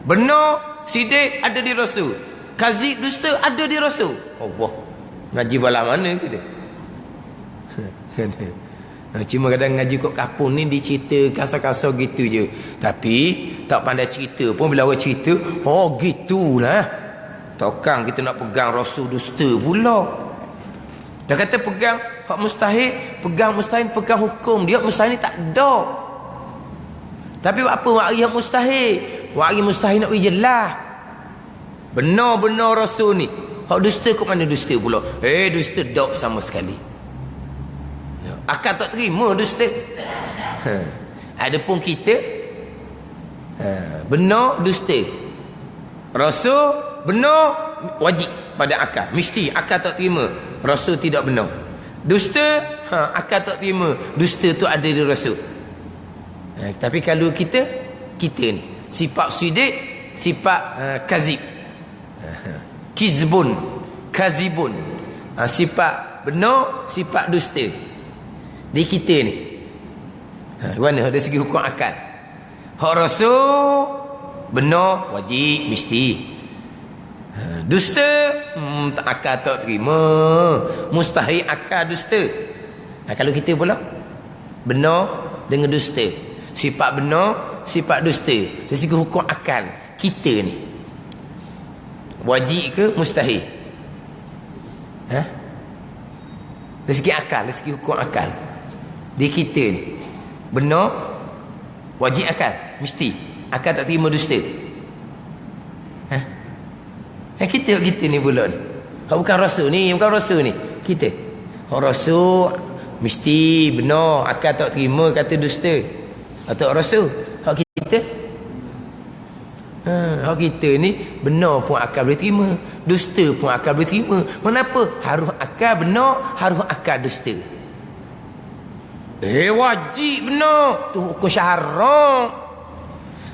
Benar, sidik ada di Rasul. Kazib, dusta ada di Rasul. Allah. Ngaji bala mana kita? Cuma kadang ngaji kat kapun ni dicerita kasar-kasar gitu je. Tapi tak pandai cerita pun bila orang cerita, oh gitulah. Takkan kita nak pegang Rasul dusta pula. Dah kata pegang hak mustahil, pegang mustahil, pegang hukum dia. Mustahil ni tak ada. Tapi apa wari hak mustahil? Wari mustahil nak jelas. Benar-benar Rasul ni. Hak dusta kok mana dusta pula? Dusta dok sama sekali. Akal tak terima dusta. Adapun kita benar dusta. Rasul benar wajib pada akal. Mesti akal tak terima. Rasul tidak benar. Dusta akal tak terima. Dusta tu ada di Rasul. Tapi kalau kita ni sifat sidik, sifat kazib. Kizbun, kazibun. Sifat benar, sifat dusta. Di kita ni. Mana dari segi hukum akal. Hak Rasul benar, wajib, mesti. Dusta akal tak terima. Mustahil akal dusta. Kalau kita pula benar dengan dusta. Sifat benar, sifat dusta dari segi hukum akal kita ni wajib ke mustahil? Dari segi akal, dari segi hukum akal di kita ni benar wajib akal, mesti akal tak terima dusta. Kita ni pula ni. Bukan rasul ni, kita. Rasul mesti benar akal tak terima kata dusta. Atau rasul. Hak kita hak kita ni benar pun akal boleh terima, dusta pun akal boleh terima. Kenapa? Harus akal benar, harus akal dusta. Wajib benar, tu hukum syarak.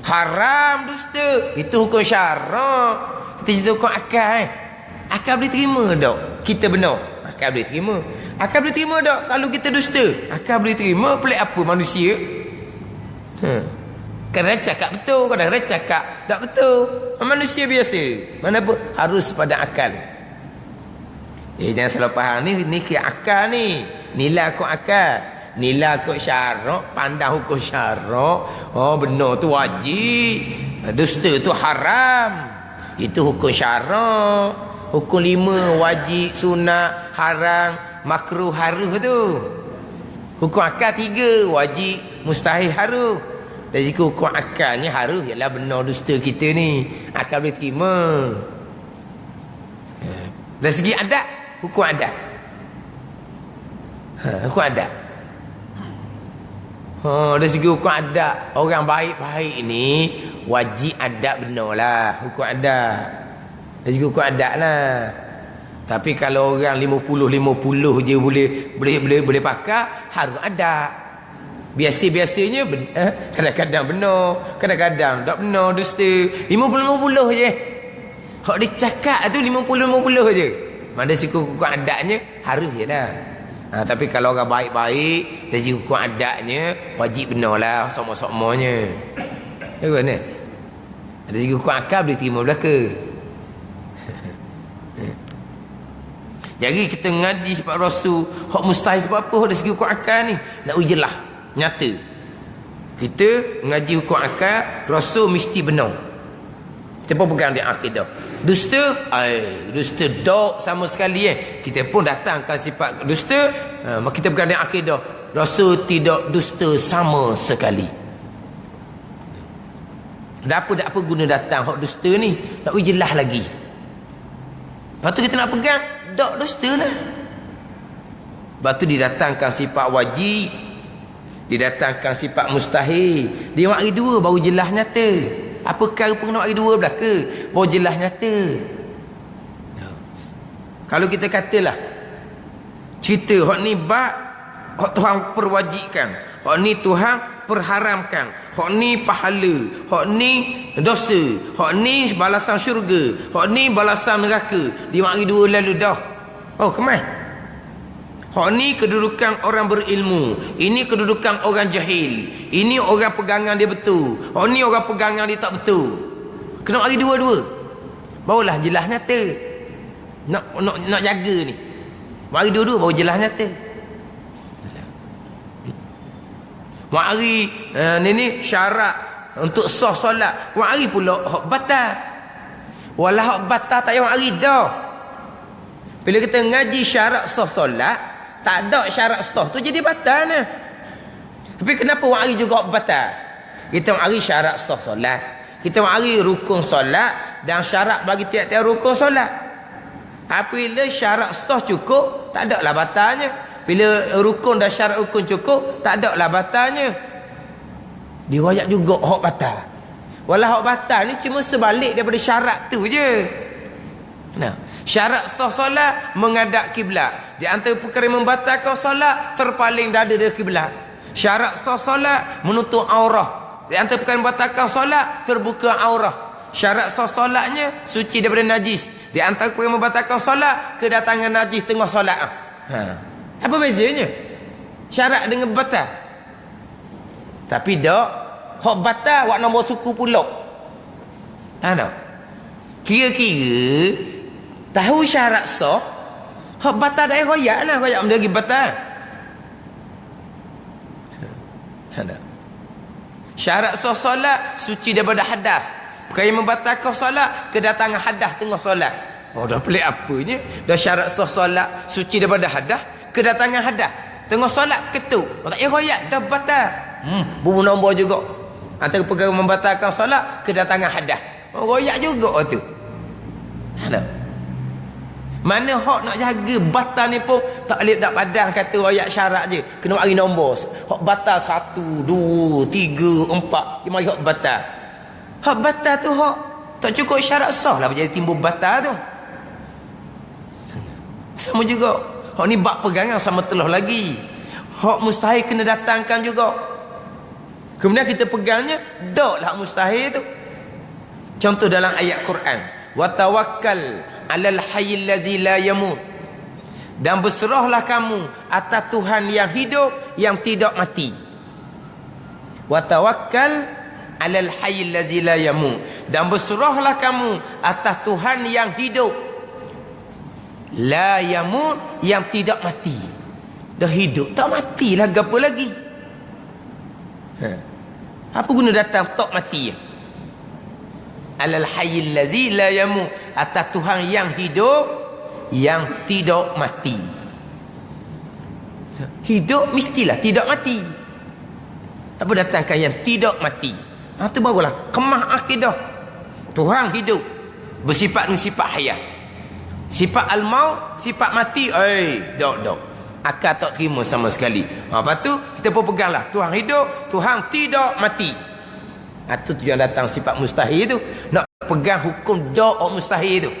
Haram dusta, itu hukum syarak. Kita cerita hukum akal akal boleh terima tak kita benar? Akal boleh terima. Akal boleh terima tak kalau kita dusta? Akal boleh terima. Pelik apa manusia? Kadang-kadang cakap betul, kadang-kadang cakap tak betul. Manusia biasa. Mana pun harus pada akal. Jangan salah faham ni ke akal ni. Nilai kau akal, nilai kau syarak, pandang hukum syarak. Benar tu wajib, dusta tu haram. Itu hukum syarak. Hukum 5 wajib, sunat, haram, makruh, haruh tu. Hukum akal 3 wajib, mustahil, haruh. Dari segi hukum akalnya haruh ialah benar dusta kita ni akal boleh terima. Dari segi adat, hukum adat. Hukum adat. Dari segi hukum adat, orang baik-baik ni wajib adat benar lah, hukum adat. Dari segi hukum adat lah. Tapi kalau orang 50-50 je boleh pakai, harus adat. Biasa-biasanya kadang-kadang benar, kadang-kadang tak benar, dusta. 50-50 je. Hak dia cakap tu 50-50 je. Mana segi hukum adatnya harus je lah. Tapi kalau orang baik-baik, dari segi hukum adatnya wajib benar lah sama-samanya. Ya kan? Dari segi hukum akal boleh terima belaka. Jadi kita ngaji sebab Rasul, hak mustahil sebab apa dari segi hukum akal ni? Nak uji jelas, nyata. Kita ngaji hukum akal, Rasul mesti benar. Kita pun pegang dia akidah. Dusta, dusta dok sama sekali Kita pun datangkan sifat dusta, kita pegang dia akidah. Rasul tidak dusta sama sekali. Dah apa guna datang hak dusta ni? Nak uji jelas lagi. Lepas tu kita nak pegang tak dusta lah. Lepas tu didatangkan sifat wajib, didatangkan sifat mustahil. Dia mari 2 baru jelas nyata. Apa perkara pun nak mari 2 belaka baru jelas nyata. Kalau kita katalah cerita hak ni bab hak Tuhan perwajibkan, hak ni Tuhan perharamkan, hak ni pahala, hak ni dosa, hak ni balasan syurga, hak ni balasan neraka. Dia mari 2 lalu dah. Kemana? Hak ni kedudukan orang berilmu, ini kedudukan orang jahil, ini orang pegangan dia betul, hak ni orang pegangan dia tak betul. Kena mari 2-2 barulah jelas nyata. Nak jaga ni mari 2-2 baru jelas nyata. Mari ni syarat untuk sah solat, mari pula hak batal. Walau hak batal tak payah mari dah. Bila kita ngaji syarat sah solat, tak ada syarat sah tu jadi batal nah. Tapi kenapa mari juga hak batal? Kita mari syarat sah solat, kita mari rukun solat dan syarat bagi tiap-tiap rukun solat. Apabila syarat sah cukup, tak ada lah batalnya. Bila rukun dan syarat rukun cukup, tak ada lah batalnya. Diwajib juga hak batal. Walau hak batal ni cuma sebalik daripada syarat tu je. Syarat sah solat menghadap kiblat. Di antara perkara yang membatalkan solat, terpaling dada dari kiblat. Syarat sah solat menutup aurah. Di antara perkara yang membatalkan solat, terbuka aurah. Syarat sah solatnya suci daripada najis. Di antara perkara yang membatalkan solat, kedatangan najis tengah solat. Apa bezanya syarat dengan batal? Tapi dak hak batal wak nombor suku pula. Tak. Kira-kira tahu syarat sah, hak batal dah royak lah, royak lagi batal. Syarat sah solat, suci daripada hadas. Perkara yang membatalkan solat, kedatangan hadas tengah solat. Oh, dah pelik apanya? Dah syarat sah solat, suci daripada hadas, kedatangan hadas tengah solat ketuk. Oh, tak payah royak, dah batal. Bumbu nombor juga. Antara perkara membatalkan solat, kedatangan hadas. Oh, royak juga tu. Ada. Mana hak nak jaga batal ni pun tak boleh tak padang kata royak syarat je. Kena mari nombor. Hak batal 1, 2, 3, 4. Dia mari hak batal. Hak batal tu hak tak cukup syarat sah lah jadi timbul batal tu. Sama juga. Hak ni bab pegangan sama telah lagi. Hak mustahil kena datangkan juga. Kemudian kita pegangnya, dak lah mustahil tu. Contoh dalam ayat Quran. Wa tawakkal 'alal hayyil ladzi la yamut. Dan berserahlah kamu atas Tuhan yang hidup yang tidak mati. Wa tawakkal 'alal hayyil ladzi la yamut. Dan berserahlah kamu atas Tuhan yang hidup la yamut, yang tidak mati. Dah hidup tak matilah, gapo lagi? Apa guna datang tak mati? Alal hayyil ladzi la yamut, atas Tuhan yang hidup yang tidak mati. Hidup mestilah tidak mati. Apa datangkan yang tidak mati? Itu barulah kemah akidah. Tuhan hidup, bersifat dengan sifat hayat. Sifat al-maut, sifat mati, dok. Akal tak terima sama sekali. Lepas tu kita pun peganglah Tuhan hidup, Tuhan tidak mati. Itu tujuan datang sifat mustahil tu. Nak pegang hukum dok mustahil tu.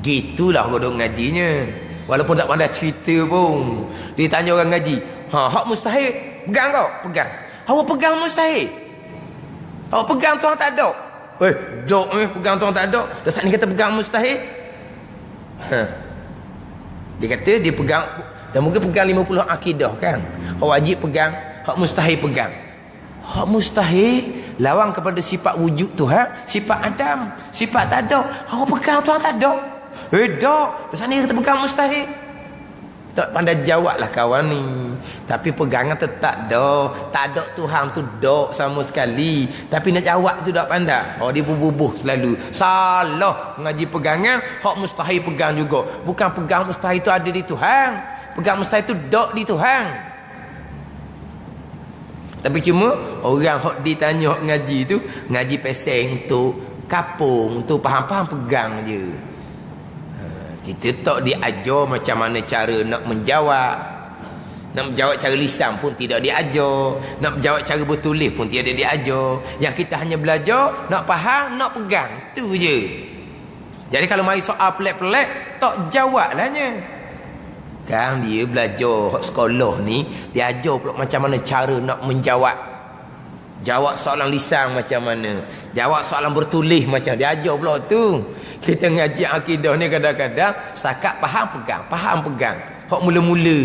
Gitulah orang ngajinya. Walaupun tak pandai cerita pun. Dia tanya orang ngaji, hak mustahil pegang kau? Pegang. Awak pegang mustahil? Awak pegang Tuhan tak ada? Dok pegang Tuhan tak ada. Dah saat ni kata pegang mustahil. Dia kata dia pegang, dan mungkin pegang 50 akidah kan. Hak wajib pegang, hak mustahil pegang. Hak mustahil lawan kepada sifat wujud Tuhan, sifat Adam, sifat tak ada. Hak pegang Tuhan tak ada. Dak, pasal ni kita pegang mustahil. Tak pandai jawab lah kawan ni. Tapi pegangan tetap dak. Tak ada Tuhan tu dak sama sekali. Tapi nak jawab tu tak pandai. Oh, dia bubuh selalu. Salah ngaji pegangan, hak mustahil pegang juga. Bukan pegang mustahil tu ada di Tuhan. Pegang mustahil tu dak di Tuhan. Tapi cuma orang hak ditanya hak ngaji tu, ngaji peseng tu, kapung tu, faham-faham pegang je. Kita tak diajar macam mana cara nak menjawab. Nak menjawab cara lisan pun tidak diajar. Nak menjawab cara bertulis pun tidak diajar. Yang kita hanya belajar, nak faham, nak pegang. Itu je. Jadi kalau mari soal pelik-pelik, tak jawab lahnya. Kan dia belajar sekolah ni, dia ajar pula macam mana cara nak menjawab. Jawab soalan lisan macam mana. Jawab soalan bertulis macam dia ajar pula tu. Kita ngaji akidah ni kadang-kadang setakat faham pegang, faham pegang. Hak mula-mula.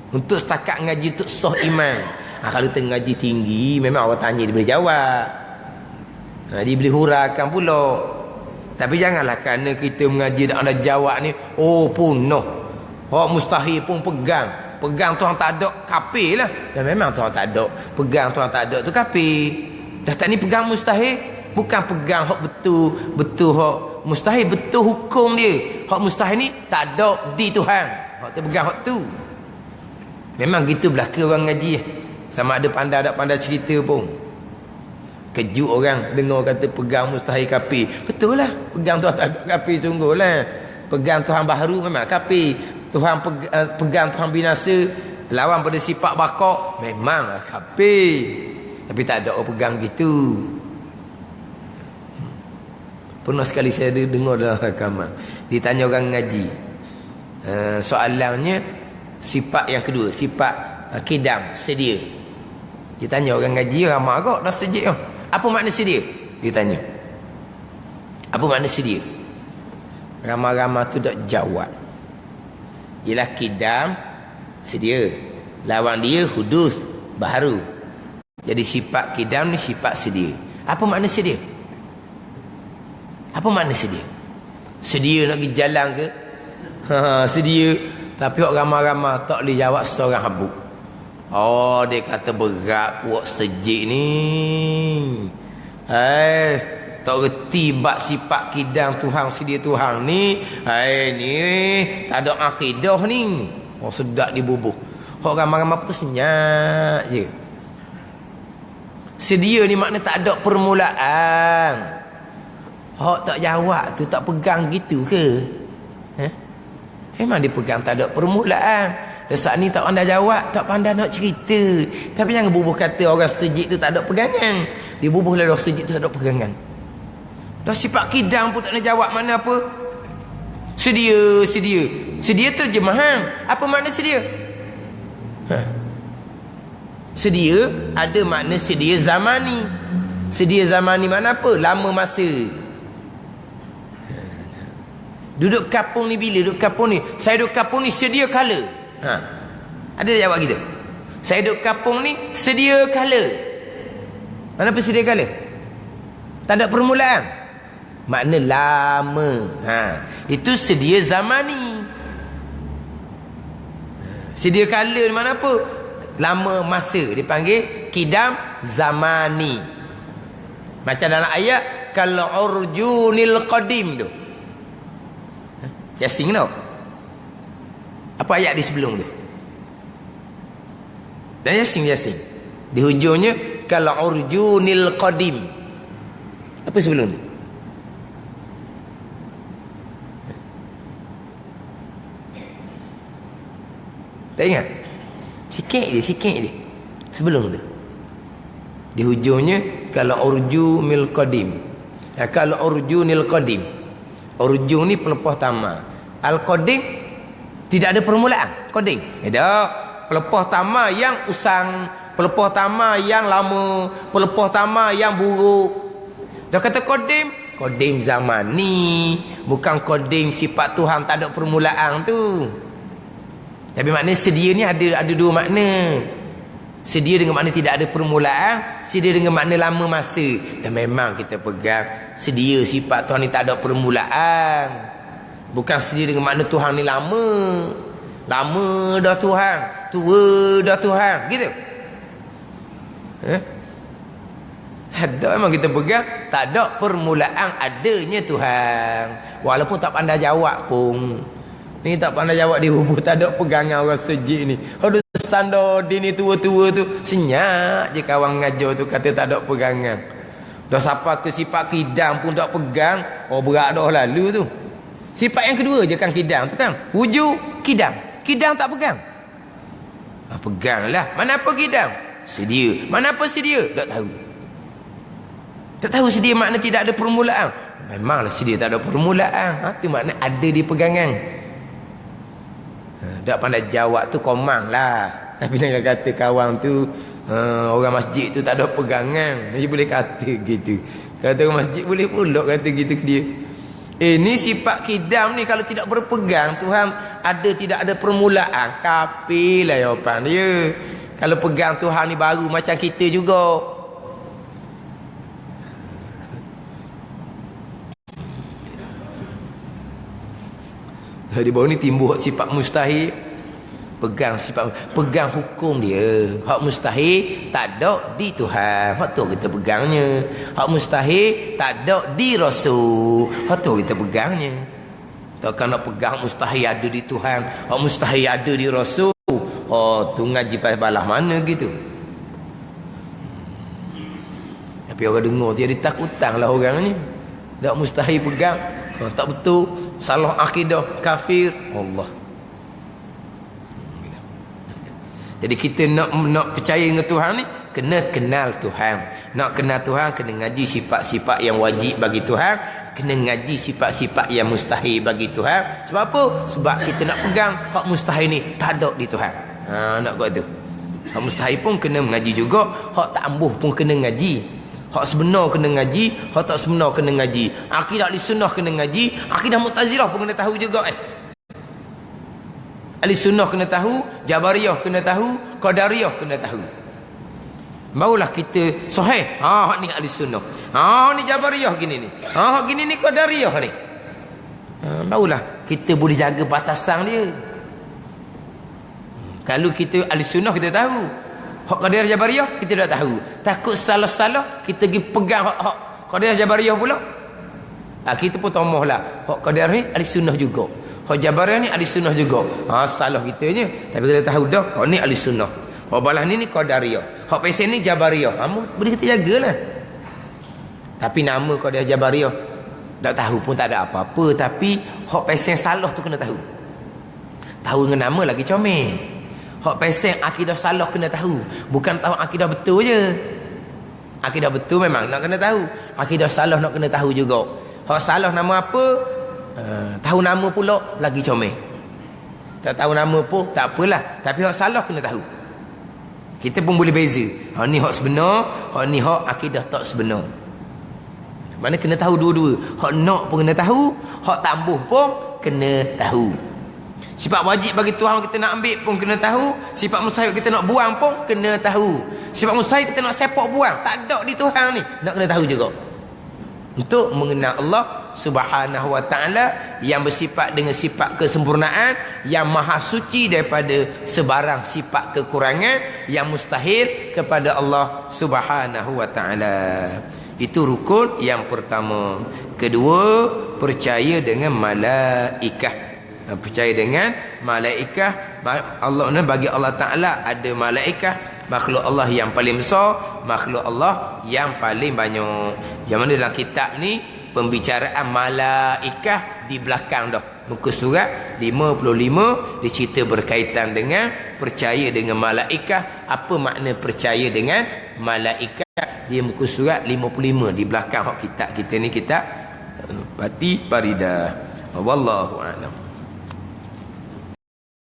Untuk setakat ngaji untuk sah iman. Kalau tengah ngaji tinggi, memang orang tanya dia boleh jawab. Dia boleh huraikan pula. Tapi janganlah kerana kita mengaji tak ada jawab ni, punah. Hak mustahil pun pegang. Pegang Tuhan tak ada, kafir lah. Dan memang Tuhan tak ada. Pegang Tuhan tak ada tu kafir. Dah tak ni pegang mustahil, bukan pegang hak betul hak mustahil, betul hukum dia. Hak mustahil ni tak ada di Tuhan. Hak tu pegang hak tu. Memang gitu belaka orang ngaji. Sama ada pandai tak pandai cerita pun. Kejut orang dengar kata pegang mustahil kafir. Betul lah, pegang Tuhan tak ada kafir sungguhlah. Pegang Tuhan baharu memang kafir. Tuhan pegang Tuhan binasa, lawan pada sifat bakar, memang kafir. Tapi tak ada orang pegang gitu. Pernah sekali saya dengar dalam rakaman, ditanya orang ngaji, soalannya sifat yang kedua, sifat kidam, sedia. Ditanya orang ngaji, ramai kok dah sejik. Apa makna sedia? Ditanya, apa makna sedia? Ramai-ramai tu tak jawab. Ialah kidam, sedia. Lawan dia hudus, baharu. Jadi sifat kidam ni sifat sedia. Apa makna sedia? Apa makna sedia? Sedia nak pergi jalan ke? Sedia. Tapi orang ramai-ramai tak boleh jawab seorang habuk. Oh, dia kata berat puak sejik ni. Tak reti bab sifat kidang Tuhan sedia Tuhan ni. Ni tak ada akidah ni. Oh, sedap dibubuh. Hok ramai-ramai tu senyap je. Sedia ni makna tak ada permulaan. Hok tak jawab tu tak pegang gitu ke? Memang dia pegang tak ada permulaan. Dan saat ni tak pandai jawab, tak pandai nak cerita. Tapi jangan bubuh kata orang sejik tu tak ada pegangan. Dia bubuh lah orang sejik tu tak ada pegangan. Dah sifat kidang pun tak nak jawab mana apa. Sedia. Sedia terjemahan. Apa makna sedia? Sedia ada makna sedia zamani. Sedia zamani mana apa? Lama masa. Duduk kapung ni bila? Duduk kapung ni. Saya duduk kapung ni sedia kala. Ada jawab gitu. Saya duduk kapung ni sedia kala. Mana apa sedia kala? Tak ada permulaan. Makna lama. Itu sedia zamani. Sedia kala mana apa? Lama masa. Dipanggil kidam zamani. Macam dalam ayat kal urjunil qadim tu. Yasin tau. Apa ayat di sebelum tu? Dan Yasin. Di hujungnya kal urjunil qadim. Apa sebelum tu? Tak ingat? Sikit dia. Sebelum tu. Di hujungnya kal urjunil qadim. Kal urjunil qadim. Urjun ni pelepah tamak. Al-qadim tidak ada permulaan. Qadim. Ada pelepah tamak yang usang, pelepah tamak yang lama, pelepah tamak yang buruk. Dah kata qadim zaman ni, bukan qadim sifat Tuhan tak ada permulaan tu. Tapi makna sedia ni ada dua makna. Sedia dengan makna tidak ada permulaan, sedia dengan makna lama masa. Dan memang kita pegang sedia sifat Tuhan ni tak ada permulaan. Bukan sedia dengan makna Tuhan ni lama. Lama dah Tuhan, tua dah Tuhan, gitu. Ada memang kita pegang tak ada permulaan adanya Tuhan. Walaupun tak pandai jawab pun. Ni tak pandai jawab dia bubuh, tak ada pegangan orang sejik ni. Aduh standar dia ni tua-tua tu. Senyap je kawan ngajar tu kata tak ada pegangan. Dah sampai ke sifat kidang pun tak pegang. Oh berat dah lalu tu. Sifat yang kedua je kan kidang tu kan. Wujud kidang. Kidang tak pegang. Peganglah. Mana apa kidang? Sedia. Mana apa sedia? Tak tahu. Tak tahu sedia makna tidak ada permulaan. Memanglah sedia tak ada permulaan. Itu makna ada di pegangan. Tak pandai jawab tu komang lah. Tapi jangan kata kawan tu orang masjid tu tak ada pegangan. Dia boleh kata gitu. Kata orang masjid boleh pula kata gitu ke dia. Ini sifat kidam ni kalau tidak berpegang Tuhan ada tidak ada permulaan. Kafir lah jawapan dia. Kalau pegang Tuhan ni baru macam kita juga. Di bawah ni timbul sifat mustahil. Pegang hukum dia. Hak mustahil tak ada di Tuhan. Hak tu kita pegangnya. Hak mustahil tak ada di Rasul. Hak tu kita pegangnya. Takkan nak pegang mustahil ada di Tuhan, hak mustahil ada di Rasul. Oh, tu ngaji balah mana gitu. Tapi orang dengar dia takutan lah orang ni. Tak mustahil pegang. Tak betul. Salah akidah, kafir. Allah. Jadi kita nak percaya dengan Tuhan ni kena kenal Tuhan. Nak kenal Tuhan kena ngaji sifat-sifat yang wajib bagi Tuhan, kena ngaji sifat-sifat yang mustahil bagi Tuhan. Sebab apa? Sebab kita nak pegang hak mustahil ni tak ada di Tuhan. Nak buat tu. Hak mustahil pun kena mengaji juga, hak tak ambuh pun kena ngaji. Hak sebenar kena ngaji, hak tak sebenar kena ngaji. Akidah ahli sunnah kena ngaji, akidah Mu'tazilah pun kena tahu juga. Ahli sunnah kena tahu, Jabariyah kena tahu, Qadariyah kena tahu. Barulah kita sahih. Hak ni ahli sunnah. Ni Jabariyah gini ni. Hak gini ni Qadariyah ni. Barulah kita boleh jaga batasan dia. Kalau kita ahli sunnah kita tahu. Hak Qadariyah Jabariyah kita tak tahu. Takut salah-salah kita pergi pegang hak Qadariyah Jabariyah pula. Kita pun tomohlah. Hak Qadariyah ni ahli sunnah juga. Hak Jabariyah ni ahli sunnah juga. Salah kita je. Tapi kita tahu dah hak ni ahli sunnah. Hak balah ni Qadariyah. Hak pesen ni Jabariyah. Boleh kita jagalah. Tapi nama Qadariyah Jabariyah tak tahu pun tak ada apa-apa. Tapi hak pesen salah tu kena tahu. Tahu dengan nama lagi comel. Hak pesen akidah salah kena tahu. Bukan tahu akidah betul je. Akidah betul memang nak kena tahu. Akidah salah nak kena tahu juga. Hak salah nama apa? Tahu nama pula lagi comel. Tak tahu nama pun tak apalah. Tapi hak salah kena tahu. Kita pun boleh beza. Hak ni hak sebenar, hak ni hak akidah tak sebenar. Mana kena tahu dua-dua. Hak nak pun kena tahu, hak tambuh pun kena tahu. Sifat wajib bagi Tuhan kita nak ambil pun kena tahu. Sifat mustahil kita nak buang pun kena tahu. Sifat mustahil kita nak sepak buang, tak ada di Tuhan ni, nak kena tahu juga. Untuk mengenal Allah Subhanahu wa ta'ala yang bersifat dengan sifat kesempurnaan, yang maha suci daripada sebarang sifat kekurangan, yang mustahil kepada Allah Subhanahu wa ta'ala. Itu rukun yang pertama. Kedua, percaya dengan malaikah. Percaya dengan malaikah. Allah ni bagi Allah Ta'ala ada malaikah, makhluk Allah yang paling besar, makhluk Allah yang paling banyak. Yang mana dalam kitab ni pembicaraan malaikah di belakang dah. Muka surat 55 dicerita berkaitan dengan percaya dengan malaikah. Apa makna percaya dengan malaikah? Dia muka surat 55 di belakang hak kitab kita ni, kitab Fatih Faridah. Wallahu a'lam.